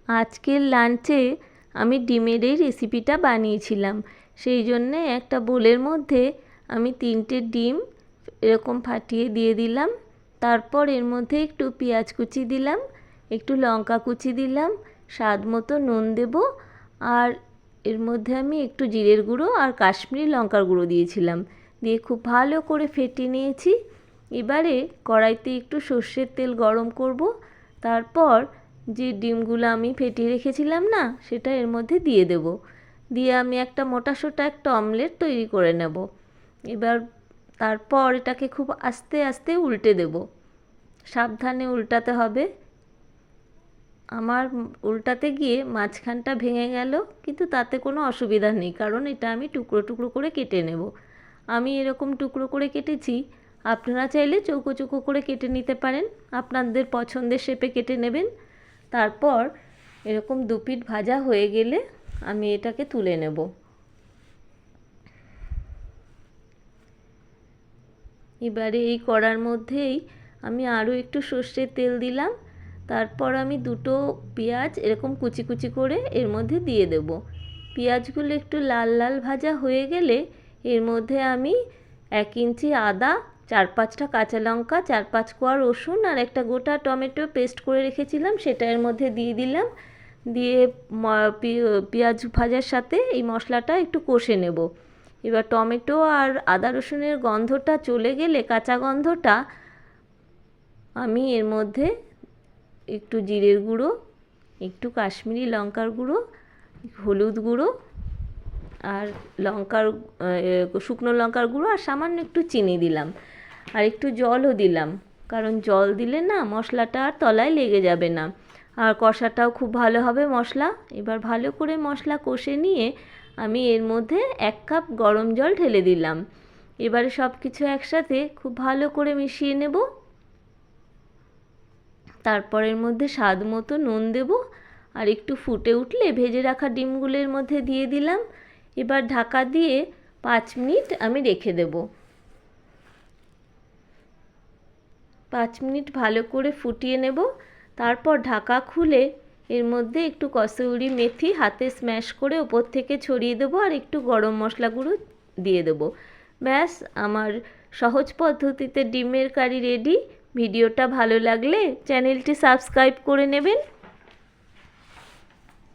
আজকের লাঞ্চে আমি ডিমের এই রেসিপিটা বানিয়েছিলাম। সেই জন্যে একটা বোলের মধ্যে আমি 3টে ডিম এরকম ফাটিয়ে দিয়ে দিলাম। তারপর এর মধ্যে একটু পেঁয়াজ কুচি দিলাম, একটু লঙ্কা কুচি দিলাম, স্বাদ মতো নুন দেব, আর এর মধ্যে আমি একটু জিরের গুঁড়ো আর কাশ্মীরি লঙ্কার গুঁড়ো দিয়েছিলাম। দিয়ে খুব ভালো করে ফেটিয়ে নিয়েছি। এবারে কড়াইতে একটু সর্ষের তেল গরম করব। তারপর যে ডিমগুলো আমি ফেটিয়ে রেখেছিলাম না, সেটা এর মধ্যে দিয়ে দেব। দিয়ে আমি একটা মোটাসোটা একটা অমলেট তৈরি করে নেব। এবার তারপর এটাকে খুব আস্তে আস্তে উল্টে দেব, সাবধানে উল্টাতে হবে। আমার উল্টাতে গিয়ে মাঝখানটা ভেঙে গেল, কিন্তু তাতে কোনো অসুবিধা নেই, কারণ এটা আমি টুকরো টুকরো করে কেটে নেব। আমি এরকম টুকরো করে কেটেছি, আপনারা চাইলে চৌকো চৌকো করে কেটে নিতে পারেন, আপনাদের পছন্দের শেপে কেটে নেবেন। তারপর এরকম দুপিঠ ভাজা হয়ে গেলে আমি এটাকে তুলে নেব। এবারে এই কড়ার মধ্যেই আমি আরও একটু সর্ষের তেল দিলাম। তারপর আমি 2টো পেঁয়াজ এরকম কুচি কুচি করে এর মধ্যে দিয়ে দেব। পেঁয়াজগুলো একটু লাল লাল ভাজা হয়ে গেলে এর মধ্যে আমি 1 ইঞ্চি আদা, 4-5টা কাঁচা লঙ্কা, 4-5 কোয়া রসুন আর একটা গোটা টমেটো পেস্ট করে রেখেছিলাম, সেটা এর মধ্যে দিয়ে দিলাম। দিয়ে পেঁয়াজ ভাজার সাথে এই মশলাটা একটু কষে নেব। এবার টমেটো আর আদা রসুনের গন্ধটা চলে গেলে, কাঁচা গন্ধটা, আমি এর মধ্যে একটু জিরের গুঁড়ো, একটু কাশ্মীরি লঙ্কার গুঁড়ো, হলুদ গুঁড়ো আর শুকনো লঙ্কার গুঁড়ো আর সামান্য একটু চিনি দিলাম, আর একটু জলও দিলাম, কারণ জল দিলে না মশলাটা আর তলায় লেগে যাবে না, আর কষাটাও খুব ভালো হবে মশলা। এবার ভালো করে মশলা কষে নিয়ে আমি এর মধ্যে 1 কাপ গরম জল ঢেলে দিলাম। এবারে সব কিছু একসাথে খুব ভালো করে মিশিয়ে নেব। তারপর এর মধ্যে স্বাদ মতো নুন দেব, আর একটু ফুটে উঠলে ভেজে রাখা ডিমগুলোর মধ্যে দিয়ে দিলাম। এবার ঢাকা দিয়ে 5 মিনিট আমি রেখে দেব। 5 মিনিট ভালো করে ফুটিয়ে নেব। তারপর ঢাকা খুলে এর মধ্যে একটু কসুরি মেথি হাতে স্ম্যাশ করে ওপর থেকে ছড়িয়ে দেবো, আর একটু গরম মশলা গুঁড়ো দিয়ে দেবো। ব্যাস, আমার সহজ পদ্ধতিতে ডিমের কারি রেডি। ভিডিওটা ভালো লাগলে চ্যানেলটি সাবস্ক্রাইব করে নেবেন।